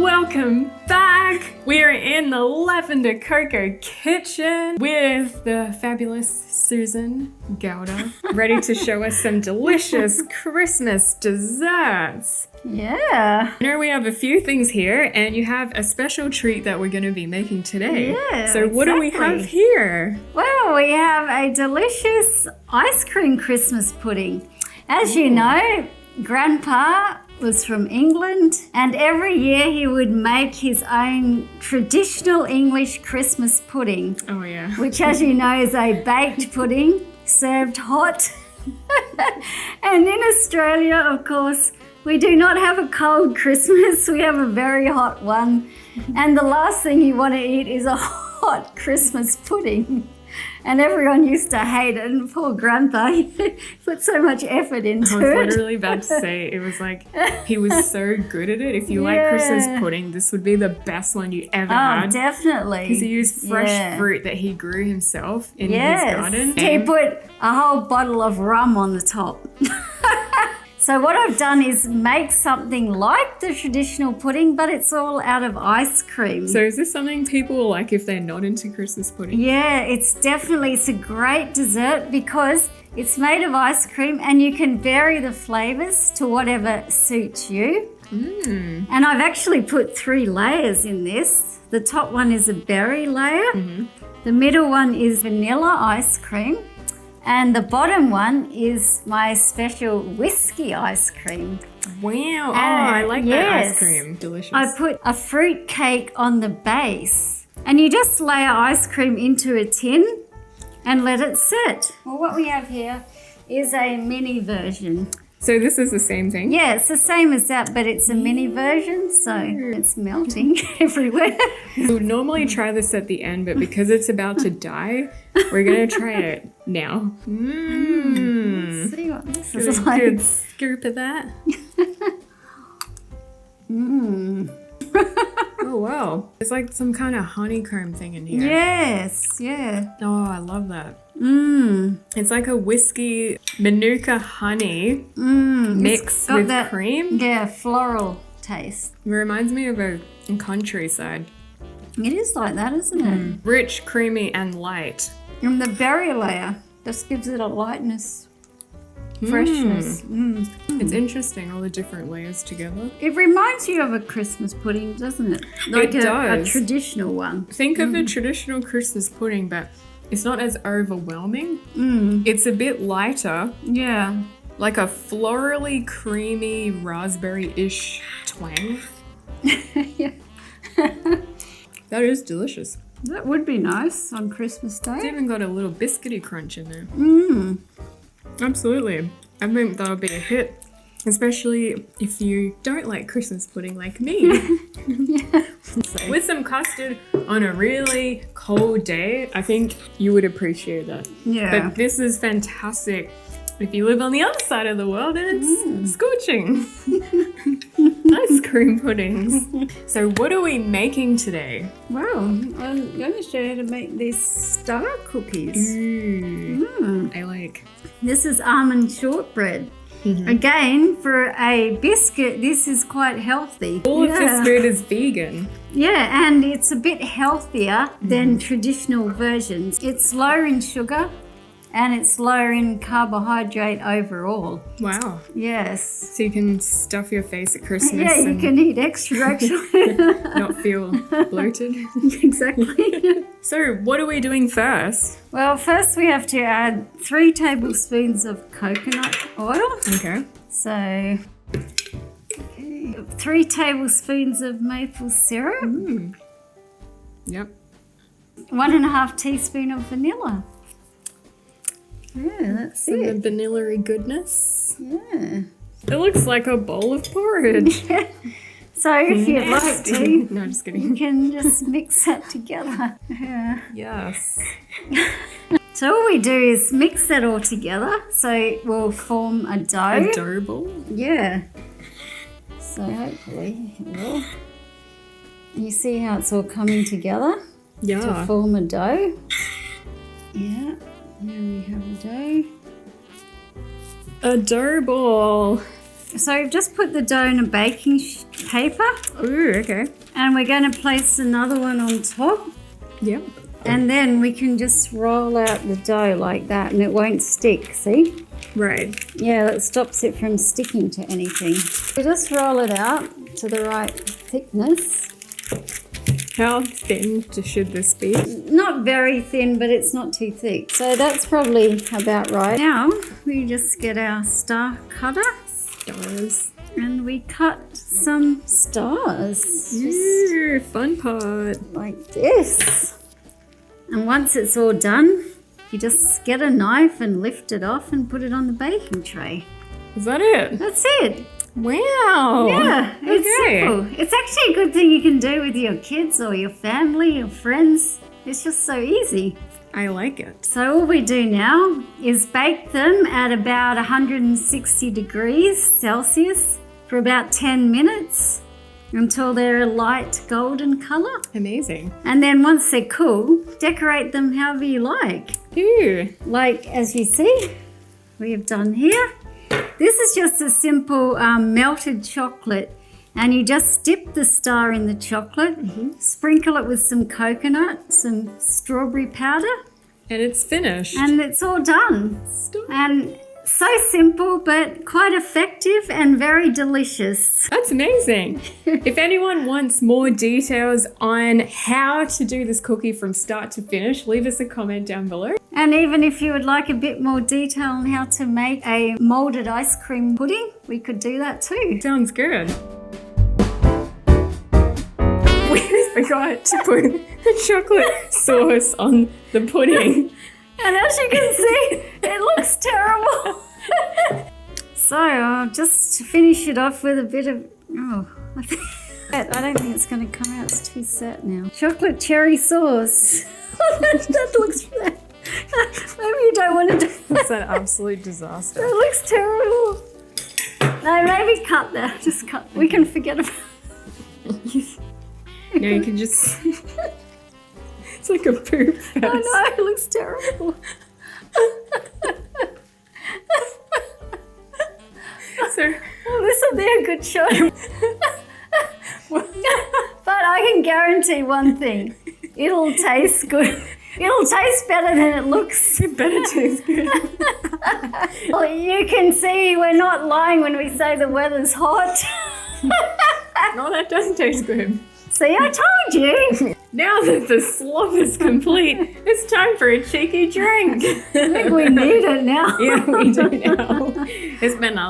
Welcome back! We are in the Lavender Coco kitchen with the fabulous Susan Gowder, ready to show us some delicious Christmas desserts. Yeah. I know we have a few things here, and you have a special treat that we're going to be making today. Yeah, so what do we have here? Well, we have a delicious ice cream Christmas pudding. As you know, Grandpa was from England, and every year he would make his own traditional English Christmas pudding. Oh yeah. Which, as you know, is a baked pudding served hot. And in Australia, of course, we do not have a cold Christmas, we have a very hot one. And the last thing you want to eat is a hot Christmas pudding. And everyone used to hate it, and poor Grandpa, he put so much effort into it. I was literally about to say, it was like, he was so good at it. If you like Christmas pudding, this would be the best one you ever had. Oh, definitely. Because he used fresh fruit that he grew himself in his garden. He put a whole bottle of rum on the top. So what I've done is make something like the traditional pudding, but it's all out of ice cream. So is this something people will like if they're not into Christmas pudding? Yeah, it's a great dessert because it's made of ice cream and you can vary the flavours to whatever suits you. And I've actually put 3 layers in this. The top one is a berry layer. The middle one is vanilla ice cream. And the bottom one is my special whiskey ice cream. Wow. I like that ice cream. Delicious. I put a fruit cake on the base. And you just layer ice cream into a tin and let it sit. Well, what we have here is a mini version. So this is the same thing? Yeah, it's the same as that, but it's a mini version, so it's melting everywhere. We would normally try this at the end, but because it's about to die, we're going to try it now. Let's see what this is Good, like. good scoop of that. Oh, wow. It's like some kind of honeycomb thing in here. Yes, yeah. Oh, I love that. It's like a whiskey manuka honey mixed with that cream. Yeah, floral taste. It reminds me of a countryside. It is like that, isn't it? Rich, creamy, and light. And the berry layer just gives it a lightness, freshness. It's interesting, all the different layers together. It reminds you of a Christmas pudding, doesn't it? Like a traditional one. Think of a traditional Christmas pudding, but it's not as overwhelming. It's a bit lighter. Yeah. Like a florally creamy raspberry-ish twang. Yeah. That is delicious. That would be nice on Christmas Day. It's even got a little biscuity crunch in there. Absolutely. I think that would be a hit. Especially if you don't like Christmas pudding like me. So, with some custard on a really cold day, I think you would appreciate that. Yeah. But this is fantastic if you live on the other side of the world and it's scorching. Ice cream puddings. So what are we making today? Well, I'm going to show you how to make these star cookies. I like. This is almond shortbread. Again, for a biscuit, this is quite healthy. All of this food is vegan. Yeah, and it's a bit healthier than traditional versions. It's low in sugar and it's low in carbohydrate overall. Wow. Yes. So you can stuff your face at Christmas Yeah, you can eat extra actually. not feel bloated. Exactly. So what are we doing first? Well, first we have to add 3 tablespoons of coconut oil. Okay. So, 3 tablespoons of maple syrup. Yep. 1.5 teaspoons of vanilla. Yeah, that's Some it. vanilla-y goodness. Yeah. It looks like a bowl of porridge. So if you'd like to, No, just you kidding. can just mix that together. Yeah. Yes. So all we do is mix that all together so we'll form a dough. A dough ball? Yeah. So hopefully it will. You see how it's all coming together to Yeah. form a dough? Yeah. There we have a dough. A dough ball. So we've just put the dough in a baking paper. Ooh, okay. And we're going to place another one on top. Yep. And then we can just roll out the dough like that and it won't stick, see? Right. Yeah, that stops it from sticking to anything. We just roll it out to the right thickness. How thin should this be? Not very thin, but it's not too thick. So that's probably about right. Now we just get our star cutter. Stars. And we cut some stars. Ooh, fun part. Like this. And once it's all done, you just get a knife and lift it off and put it on the baking tray. Is that it? That's it. Wow. Yeah, it's simple. It's actually a good thing you can do with your kids or your family or friends. It's just so easy. I like it. So all we do now is bake them at about 160 degrees Celsius for about 10 minutes until they're a light golden colour. Amazing. And then once they're cool, decorate them however you like. Ooh. Like as you see, we have done here. This is just a simple melted chocolate, and you just dip the star in the chocolate, sprinkle it with some coconut, some strawberry powder. And it's finished. And it's all done. Stop. And so simple, but quite effective and very delicious. That's amazing. If anyone wants more details on how to do this cookie from start to finish, leave us a comment down below. And even if you would like a bit more detail on how to make a molded ice cream pudding, we could do that too. Sounds good. We forgot to put the chocolate sauce on the pudding. And as you can see, it looks terrible. So I'll just finish it off with a bit of, I don't think it's going to come out. It's too set now. Chocolate cherry sauce. That looks, maybe you don't want to do that. That's an absolute disaster. That looks terrible. No, maybe cut that. Just cut. We can forget about it. No, you can just... It's like a poop fest. I know, it looks terrible. So, This will be a good shot. But I can guarantee one thing. It'll taste good. It'll taste better than it looks. it better taste good. Well, you can see we're not lying when we say the weather's hot. No, that doesn't taste good. See, I told you. Now that the slop is complete, it's time for a cheeky drink. I think we need it now. Yeah, we do now. It's been a